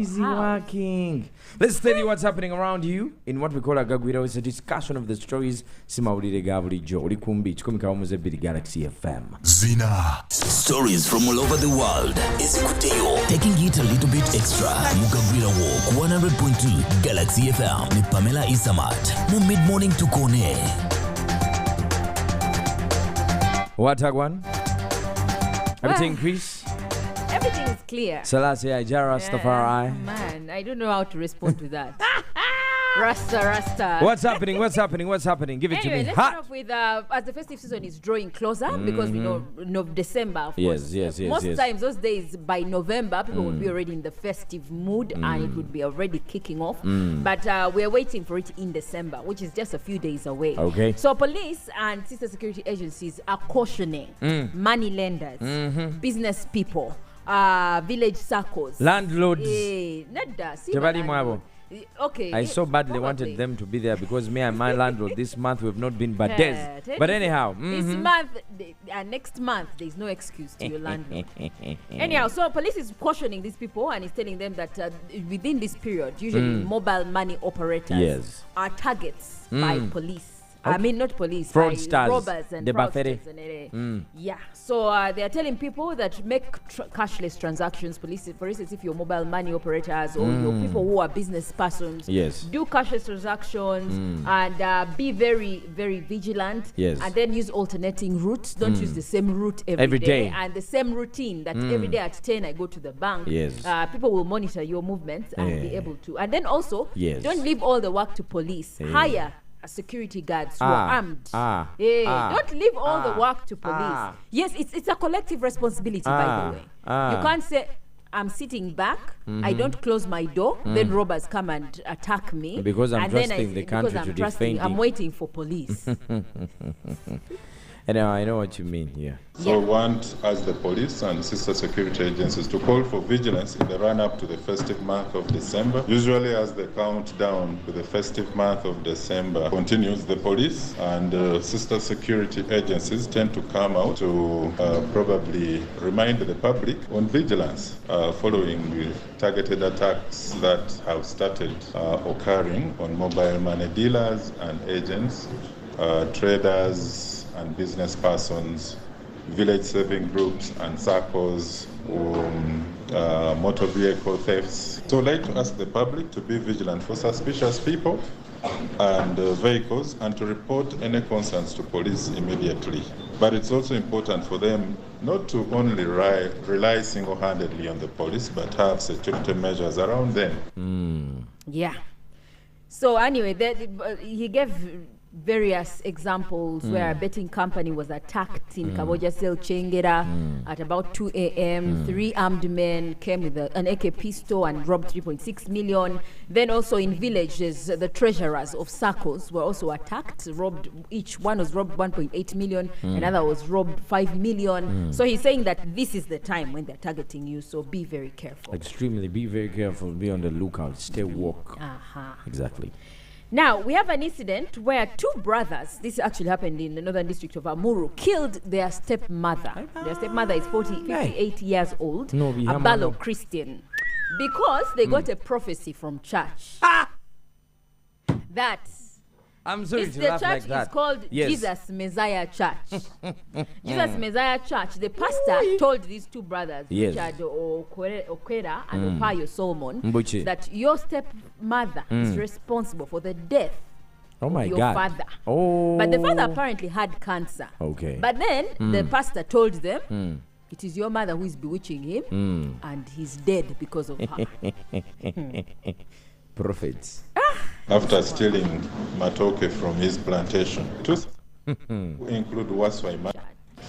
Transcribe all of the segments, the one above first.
Easy working. Let's tell you what's happening around you in what we call a Gagwira. It's a discussion of the stories. Simawulire Gavuli Jo. Likumbi. Chikumika Omuze Bidi Galaxy FM. Zina. Stories from all over the world. Ezikuteyo. Taking it a little bit extra. Mugagwira Walk 100.2 Galaxy FM. With Pamela Isamat. Mu mid-morning to Kone. What, Agwan? Everything increase? Everything is clear. Selassie, Ijara, Rastafari. Man, I don't know how to respond to that. Rasta. What's happening? Give it to me. Let's start off with as the festive season is drawing closer, because we know December, of course. Yes. Most times, those days by November, people will be already in the festive mood and it would be already kicking off. But we're waiting for it in December, which is just a few days away. Okay. So police and sister security agencies are cautioning money lenders, business people, village circles, landlords. Okay. I so badly wanted them to be there because me and my landlord this month we've not been but days. But anyhow, this month, next month, there's no excuse to your landlord. Anyhow, so police is cautioning these people and is telling them that within this period, usually mobile money operators are targets by police. I mean, not police, fraudsters, robbers and fraudsters. Yeah, so they are telling people that make cashless transactions. Police, for instance, if you're mobile money operators or your people who are business persons, do cashless transactions and be very, very vigilant. And then use alternating routes. Don't use the same route every day. And the same routine that every day at 10 I go to the bank. People will monitor your movements and be able to. And then also, don't leave all the work to police. Hire security guards who are armed. Don't leave all the work to police. Yes, it's a collective responsibility, by the way. You can't say, I'm sitting back, I don't close my door, then robbers come and attack me. Because I'm trusting the country to defend me. I'm waiting for police. Anyway, I know what you mean here. So we want, as the police and sister security agencies, to call for vigilance in the run-up to the festive month of December. Usually as the countdown to the festive month of December continues, the police and sister security agencies tend to come out to probably remind the public on vigilance following the targeted attacks that have started occurring on mobile money dealers and agents, traders, and business persons, village saving groups and circles, motor vehicle thefts. So I'd like to ask the public to be vigilant for suspicious people and vehicles and to report any concerns to police immediately. But it's also important for them not to only rely single-handedly on the police, but have security measures around them. Yeah. So anyway, he gave various examples where a betting company was attacked in Kaboja Sel Chengera at about 2 a.m. 3 armed men came with an AK pistol and robbed 3.6 million. Then also in villages, the treasurers of circles were also attacked, each one was robbed 1.8 million, another was robbed 5 million. So he's saying that this is the time when they're targeting you, so be very careful. Extremely, be very careful, be on the lookout, stay woke. Exactly. Now, we have an incident where two brothers, this actually happened in the northern district of Amuru, killed their stepmother. Their stepmother is 58 years old, a Balo Christian, because they got a prophecy from church that I'm sorry to laugh like that. The church is called Jesus Messiah Church. Jesus Messiah Church. The pastor told these two brothers, Richard Okwera and Opayo Solomon, that your stepmother is responsible for the death of your father. But the father apparently had cancer. But then the pastor told them, it is your mother who is bewitching him, and he's dead because of her. Prophets. After stealing matoke from his plantation. Two include Waswaima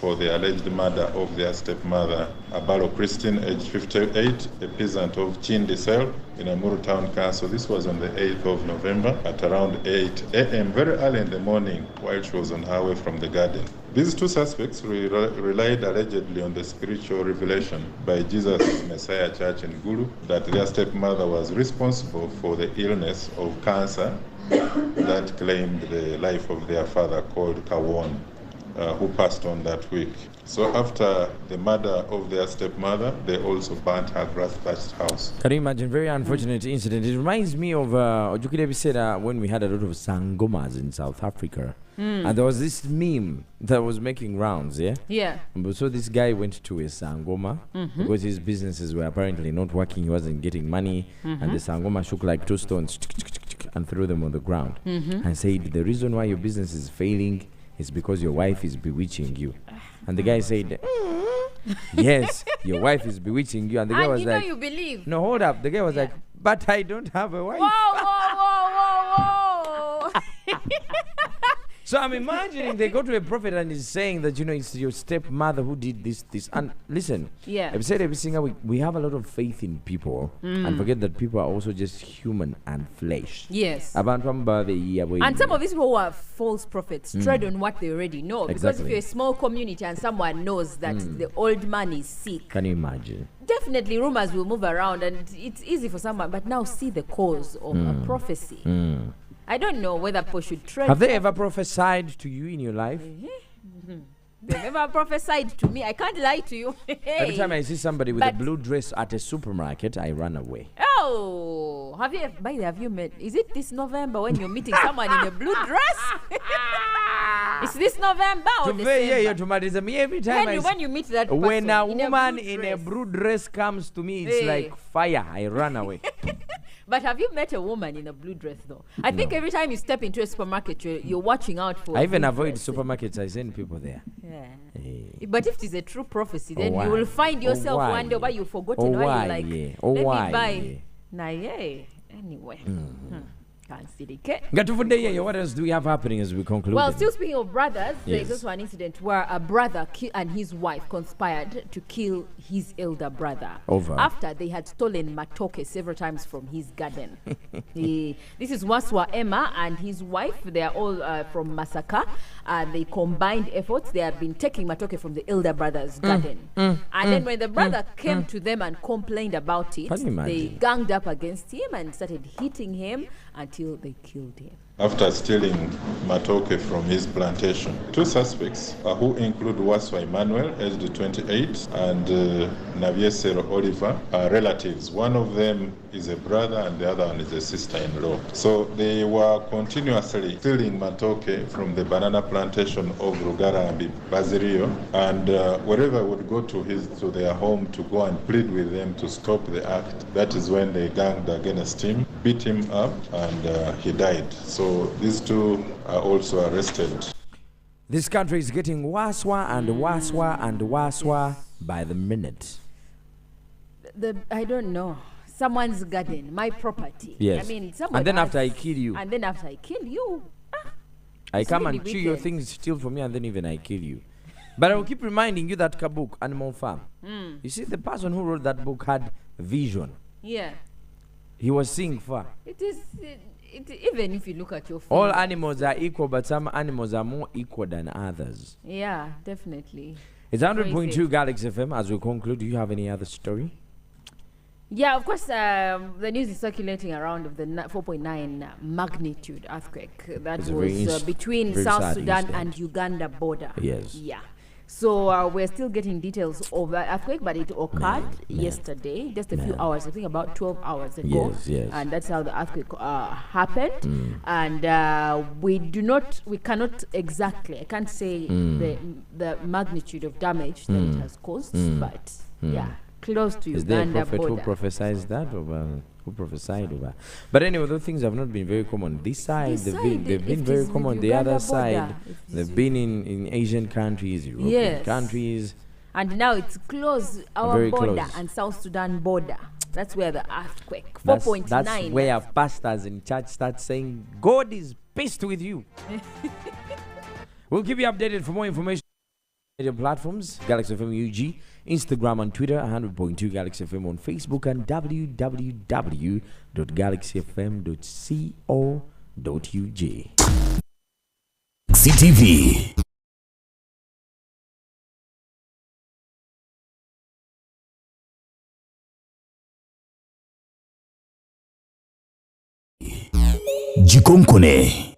for the alleged murder of their stepmother, Abalo Christine, aged 58, a peasant of Chindi Cell in Amuru Town Council. This was on the 8th of November at around 8 a.m., very early in the morning, while she was on her way from the garden. These two suspects relied allegedly on the spiritual revelation by Jesus Messiah Church in Gulu that their stepmother was responsible for the illness of cancer that claimed the life of their father, called Kawon. who passed on that week. So after the murder of their stepmother, they also burnt her grass-thatched house. Can you imagine? Very unfortunate incident. It reminds me of Ojukidebi said when we had a lot of sangomas in South Africa. And there was this meme that was making rounds, yeah? Yeah. So this guy went to a sangoma because his businesses were apparently not working. He wasn't getting money. And the sangoma shook like 2 stones and threw them on the ground and said, the reason why your business is failing is because your wife is bewitching you. And the guy said, yes, your wife is bewitching you. And the guy was like, you believe? No, hold up. The guy was like, but I don't have a wife. Whoa. So I'm imagining they go to a prophet and he's saying that, it's your stepmother who did this. And listen, I've said every single week, we have a lot of faith in people and forget that people are also just human and flesh. Yes. And some of these people who are false prophets tread on what they already know. Because if you're a small community and someone knows that the old man is sick. Can you imagine? Definitely rumors will move around and it's easy for someone, but now see the cause of a prophecy. I don't know whether people should tread. Have they ever prophesied to you in your life? They've never prophesied to me. I can't lie to you. Every time I see somebody with a blue dress at a supermarket, I run away. Oh, have you met? Is it this November when you're meeting someone in a blue dress? It's this November or December? Every time when you meet that person, when a woman in a blue dress comes to me, it's like fire. I run away. But have you met a woman in a blue dress, though? I think every time you step into a supermarket, you're watching out for. I even avoid supermarkets. I send people there. Yeah. But if it is a true prophecy, then you will find yourself one day where you've forgotten why you're like, let me buy. Anyway. What else do we have happening as we conclude? Well, still speaking of brothers, there's also an incident where a brother and his wife conspired to kill his elder brother after they had stolen matoke several times from his garden. This is Waswa Emma and his wife. They are all from Masaka. They combined efforts. They have been taking matoke from the elder brother's garden. And then when the brother came to them and complained about it, they ganged up against him and started hitting him until they killed him. After stealing matoke from his plantation, 2 suspects who include Waswa Emmanuel, aged 28, and Naviesero Oliver are relatives. One of them is a brother and the other one is a sister-in-law. So they were continuously stealing matoke from the banana plantation of Rugara and Bazirio, and wherever would go to their home to go and plead with them to stop the act. That is when they ganged against him, beat him up, and he died. So these 2 are also arrested. This country is getting waswa and waswa by the minute. I don't know. Someone's garden, my property. Yes. I mean, and then after I kill you. I come and chew your things, steal from me, and then even I kill you. But I will keep reminding you that book, Animal Farm. You see, the person who wrote that book had vision. Yeah. He was seeing far. Even if you look at your phone. All animals are equal, but some animals are more equal than others. Yeah, definitely. It's 100.2 Galaxy FM. As we conclude, do you have any other story? Yeah, of course, the news is circulating around of the 4.9 magnitude earthquake that was between South Sudan and Uganda border. Yes. Yeah. So we're still getting details of the earthquake, but it occurred yesterday, just a few hours, I think about 12 hours ago. Yes. And that's how the earthquake happened. And we cannot exactly, I can't say the magnitude of damage that it has caused, but close to Uganda border. Is there a prophet who prophesies that? Who prophesied over? But anyway, those things have not been very common. This side, they've been very common. The other side, they've been in Asian countries, European countries. And now it's close, our very border close. and South Sudan border. That's where the earthquake, 4.9. That's where pastors in church start saying, God is pissed with you. We'll keep you updated for more information. Platforms, Galaxy FM UG, Instagram and Twitter, 100.2 Galaxy FM on Facebook, and www.galaxyfm.co.ug. CTV. Jikonkone.